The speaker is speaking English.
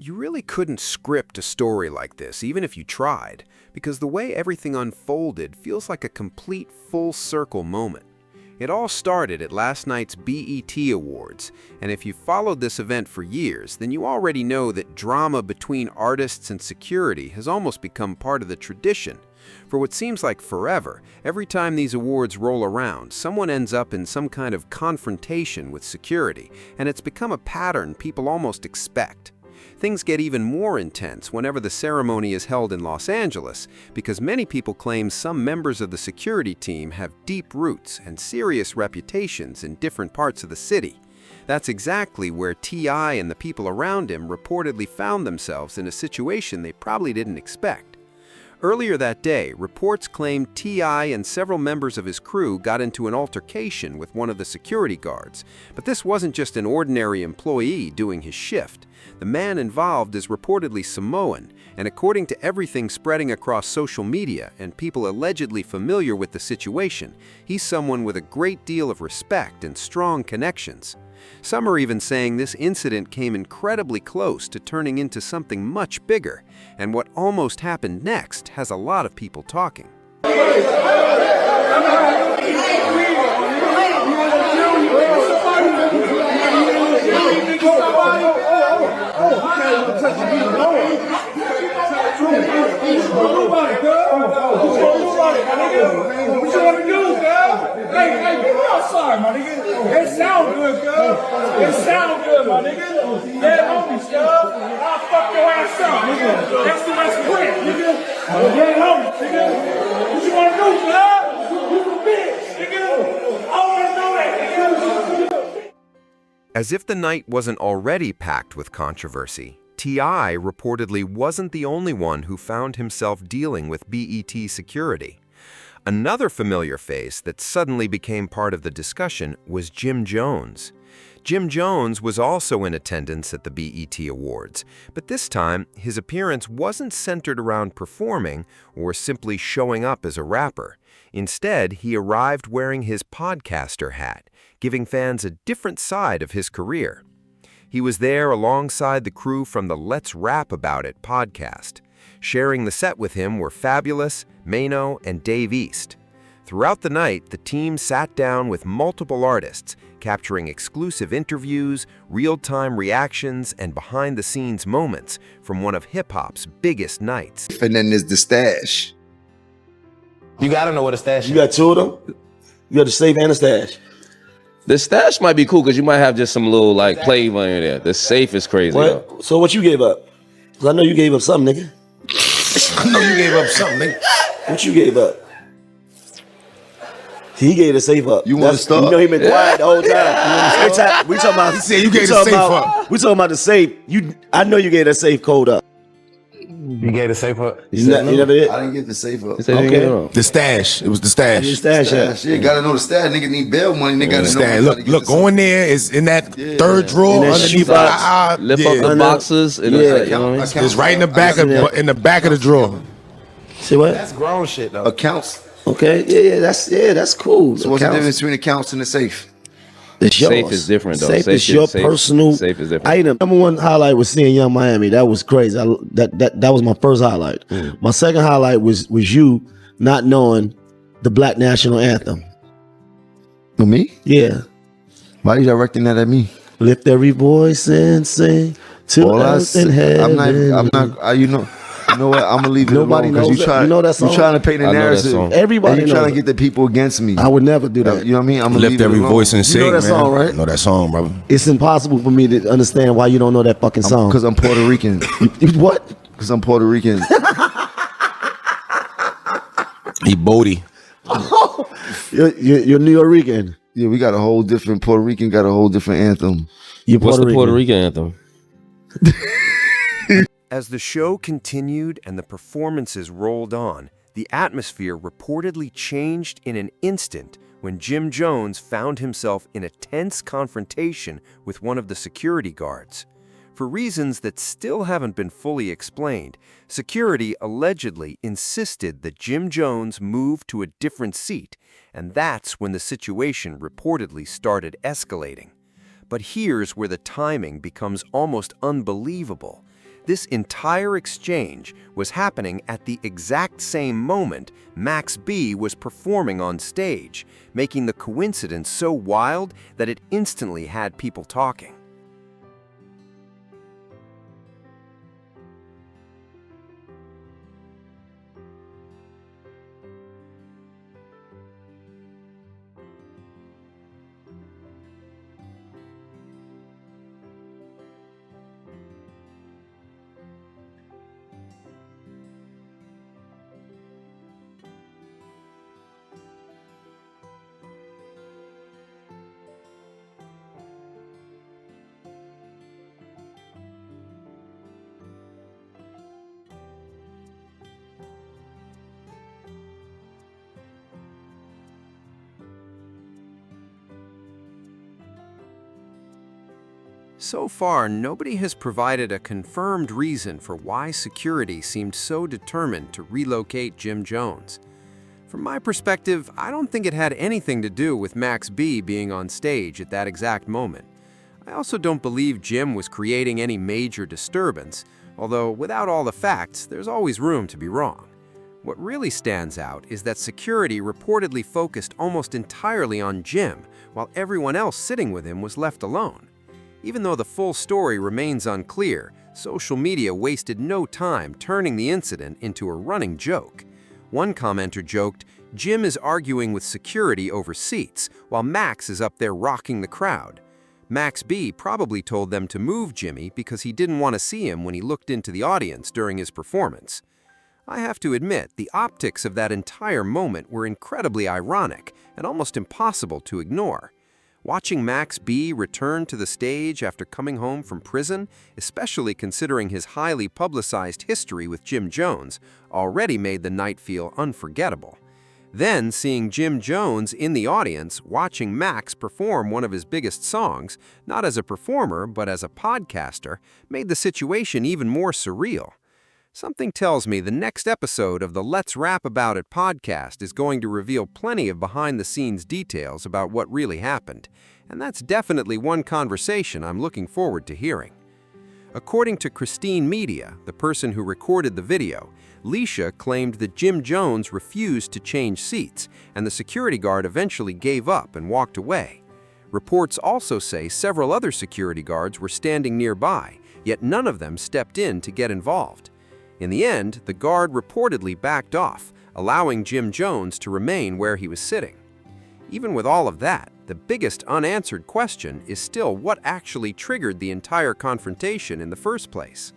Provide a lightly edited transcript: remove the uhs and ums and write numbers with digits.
You really couldn't script a story like this, even if you tried, because the way everything unfolded feels like a complete full-circle moment. It all started at last night's BET Awards, and if you've followed this event for years, then you already know that drama between artists and security has almost become part of the tradition. For what seems like forever, every time these awards roll around, someone ends up in some kind of confrontation with security, and it's become a pattern people almost expect. Things get even more intense whenever the ceremony is held in Los Angeles, because many people claim some members of the security team have deep roots and serious reputations in different parts of the city. That's exactly where T.I. and the people around him reportedly found themselves in a situation they probably didn't expect. Earlier that day, reports claimed T.I. and several members of his crew got into an altercation with one of the security guards. But this wasn't just an ordinary employee doing his shift. The man involved is reportedly Samoan, and according to everything spreading across social media and people allegedly familiar with the situation, he's someone with a great deal of respect and strong connections. Some are even saying this incident came incredibly close to turning into something much bigger, and what almost happened next has a lot of people talking. Sorry, my nigga. It sound good, girl. It sound good, my nigga. Dead homies, girl. I'll fuck your ass up, nigga. That's the rest quick, nigga. Dead homies, nigga. What you wanna do, girl? You a bitch, nigga. I wanna know that, nigga. As if the night wasn't already packed with controversy, T.I. reportedly wasn't the only one who found himself dealing with BET security. Another familiar face that suddenly became part of the discussion was Jim Jones. Jim Jones was also in attendance at the BET Awards, but this time his appearance wasn't centered around performing or simply showing up as a rapper. Instead, he arrived wearing his podcaster hat, giving fans a different side of his career. He was there alongside the crew from the Let's Rap About It podcast. Sharing the set with him were Fabulous, Mano, and Dave East. Throughout the night, the team sat down with multiple artists, capturing exclusive interviews, real-time reactions, and behind-the-scenes moments from one of hip-hop's biggest nights. And then there's the stash. You gotta know what a stash is. You got two of them? You got the safe and the stash. The stash might be cool because you might have just some little like play money there. The safe is crazy though. So what you gave up? Because I know you gave up something, nigga. I know you gave up something, nigga. What you gave up? He gave the safe up. You want to start? You know he been quiet the whole time. Every time we talking about. He said you gave the safe up. We talking about the safe. I know you gave that safe code up. You gave the safe up? You never did? I didn't get the safe up. Okay. The stash. It was the stash. The stash. Yeah, gotta know the stash. Nigga need bail money. Nigga gotta know. Look, go in there. It's in that third drawer In that underneath shoe box. Lift up the boxes. And Yeah. you know what I mean? It's right in the back of the drawer. See what? That's grown shit though. Accounts. Okay. Yeah. That's cool. So what's the difference between accounts and the safe? It's yours. Safe is different, though. Safe Safe is your is- safe- personal safe is different. item. Number one highlight was seeing Young Miami. That was crazy. That was my first highlight. My second highlight was you not knowing the Black National Anthem. For me? Yeah. Why are you directing that at me? Lift every voice and sing to All I us said- in heaven. I'm not. You know what? I'm gonna leave it Nobody alone knows because that. You know that song? you're trying to paint a I know that narrative. song. Everybody and you're trying knows to get the people against me. I would never do that. You know what I mean? I'm gonna Lift leave it every alone. voice and sing, know that man. song, right? I know that song, brother. It's impossible for me to understand why you don't know that fucking song. Because I'm Puerto Rican. What? Because I'm Puerto Rican. He Bodie. You're New York. Yeah, we got a whole different Puerto Rican. Got a whole different anthem. You're What's Puerto the Puerto Rican. Rican anthem? As the show continued and the performances rolled on, the atmosphere reportedly changed in an instant when Jim Jones found himself in a tense confrontation with one of the security guards. For reasons that still haven't been fully explained, security allegedly insisted that Jim Jones move to a different seat, and that's when the situation reportedly started escalating. But here's where the timing becomes almost unbelievable. This entire exchange was happening at the exact same moment Max B was performing on stage, making the coincidence so wild that it instantly had people talking. So far, nobody has provided a confirmed reason for why security seemed so determined to relocate Jim Jones. From my perspective, I don't think it had anything to do with Max B being on stage at that exact moment. I also don't believe Jim was creating any major disturbance, although without all the facts, there's always room to be wrong. What really stands out is that security reportedly focused almost entirely on Jim, while everyone else sitting with him was left alone. Even though the full story remains unclear, social media wasted no time turning the incident into a running joke. One commenter joked, "Jim is arguing with security over seats, while Max is up there rocking the crowd." Max B probably told them to move Jimmy because he didn't want to see him when he looked into the audience during his performance. I have to admit, the optics of that entire moment were incredibly ironic and almost impossible to ignore. Watching Max B return to the stage after coming home from prison, especially considering his highly publicized history with Jim Jones, already made the night feel unforgettable. Then seeing Jim Jones in the audience watching Max perform one of his biggest songs, not as a performer but as a podcaster, made the situation even more surreal. Something tells me the next episode of the Let's Rap About It podcast is going to reveal plenty of behind-the-scenes details about what really happened, and that's definitely one conversation I'm looking forward to hearing. According to Christine Media, the person who recorded the video, Leisha claimed that Jim Jones refused to change seats, and the security guard eventually gave up and walked away. Reports also say several other security guards were standing nearby, yet none of them stepped in to get involved. In the end, the guard reportedly backed off, allowing Jim Jones to remain where he was sitting. Even with all of that, the biggest unanswered question is still what actually triggered the entire confrontation in the first place.